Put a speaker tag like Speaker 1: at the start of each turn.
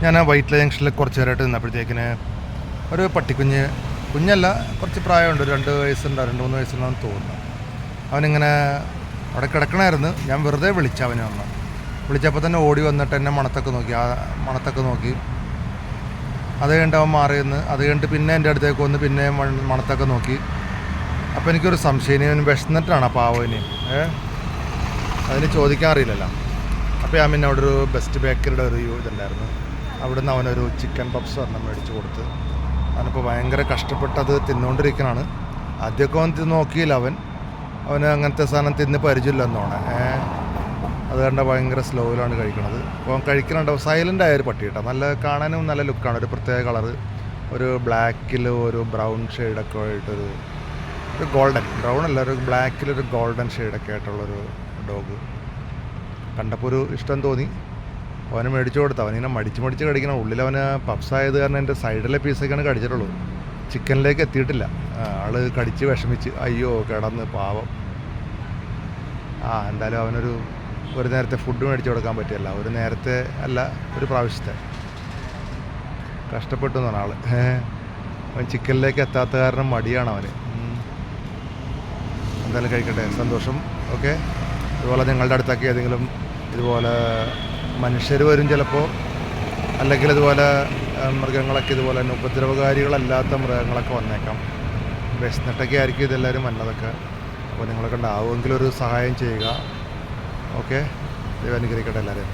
Speaker 1: ഞാൻ ആ വൈറ്റില ജംഗ്ഷനിൽ കുറച്ച് നേരമായിട്ട് നിന്നപ്പോഴത്തേക്കിന് ഒരു പട്ടിക്കുഞ്ഞ്, കുഞ്ഞല്ല കുറച്ച് പ്രായമുണ്ട്, 2 വയസ്സുണ്ടോ 2-3 വയസ്സുണ്ടെന്ന് തോന്നുന്നു. അവനിങ്ങനെ അവിടെ കിടക്കണമായിരുന്നു. ഞാൻ വെറുതെ അവനെ വന്നു വിളിച്ചപ്പോൾ തന്നെ ഓടി വന്നിട്ട് എന്നെ മണത്തൊക്കെ നോക്കി. അത് കഴിഞ്ഞിട്ട് അവൻ മാറിയെന്ന്. അത് കഴിഞ്ഞിട്ട് പിന്നെ എൻ്റെ അടുത്തേക്ക് വന്ന് പിന്നെ മണത്തൊക്കെ നോക്കി. അപ്പോൾ എനിക്കൊരു സംശയം, ഇനി അവന് വിശന്നിട്ടാണ് പാവന്, അതിന് ചോദിക്കാൻ അറിയില്ലല്ലോ. അപ്പോൾ ഞാൻ പിന്നെ അവിടെ ഒരു ബെസ്റ്റ് ബേക്കറിയുടെ ഒരു ഇതുണ്ടായിരുന്നു, അവിടുന്ന് അവനൊരു ചിക്കൻ പപ്സ് പറഞ്ഞാൽ മേടിച്ച് കൊടുത്ത്. അവനിപ്പോൾ ഭയങ്കര കഷ്ടപ്പെട്ടത് തിന്നുകൊണ്ടിരിക്കണാണ്. ആദ്യമൊക്കെ അവൻ നോക്കിയില്ല, അവന് അങ്ങനത്തെ സാധനം തിന്ന് പരിചയമില്ലെന്നോണെ. അത് കണ്ട ഭയങ്കര സ്ലോയിലാണ് കഴിക്കണത്. അപ്പോൾ അവൻ കഴിക്കുന്നുണ്ടാവും. സൈലൻ്റ് ആയൊരു പട്ടി കേട്ടോ, നല്ല കാണാനും നല്ല ലുക്കാണ്. ഒരു പ്രത്യേക കളറ്, ഒരു ബ്ലാക്കിൽ ഒരു ബ്രൗൺ ഷെയ്ഡൊക്കെ ആയിട്ടൊരു ഗോൾഡൻ, ബ്രൗൺ അല്ല, ഒരു ബ്ലാക്കിലൊരു ഗോൾഡൻ ഷെയ്ഡൊക്കെ ആയിട്ടുള്ളൊരു ഡോഗ്. കണ്ടപ്പോൾ ഒരു ഇഷ്ടം തോന്നി, അവന് മേടിച്ചു കൊടുത്തു. അവനിങ്ങനെ മടിച്ച് കടിക്കണം. ഉള്ളിലവന് പപ്സ് ആയത് കാരണം എൻ്റെ സൈഡിലെ പീസൊക്കെയാണ് കടിച്ചിട്ടുള്ളൂ, ചിക്കനിലേക്ക് എത്തിയിട്ടില്ല. ആൾ കടിച്ച് വിഷമിച്ച് അയ്യോ കിടന്ന് പാവം. എന്തായാലും ഒരു നേരത്തെ ഫുഡ് മേടിച്ച് കൊടുക്കാൻ പറ്റിയല്ല, ഒരു നേരത്തെ അല്ല ഒരു പ്രാവശ്യത്തെ. കഷ്ടപ്പെട്ടു എന്നാണ് ആൾ. അവൻ ചിക്കനിലേക്ക് എത്താത്ത കാരണം മടിയാണ് അവന്. എന്തായാലും കഴിക്കട്ടെ, സന്തോഷം. ഓക്കെ. ഇതുപോലെ നിങ്ങളുടെ അടുത്തൊക്കെ ഏതെങ്കിലും ഇതുപോലെ മനുഷ്യർ വരും ചിലപ്പോൾ, അല്ലെങ്കിൽ ഇതുപോലെ മൃഗങ്ങളൊക്കെ ഇതുപോലെ തന്നെ ഉപദ്രവകാരികളല്ലാത്ത മൃഗങ്ങളൊക്കെ വന്നേക്കാം. വിശന്നിട്ടൊക്കെ ആയിരിക്കും ഇതെല്ലാവരും വന്നതൊക്കെ. അപ്പോൾ നിങ്ങളെ കൊണ്ടാവുമെങ്കിലൊരു സഹായം ചെയ്യുക. ഓക്കെ. ദൈവം അനുഗ്രഹിക്കട്ടെ എല്ലാവരെയും.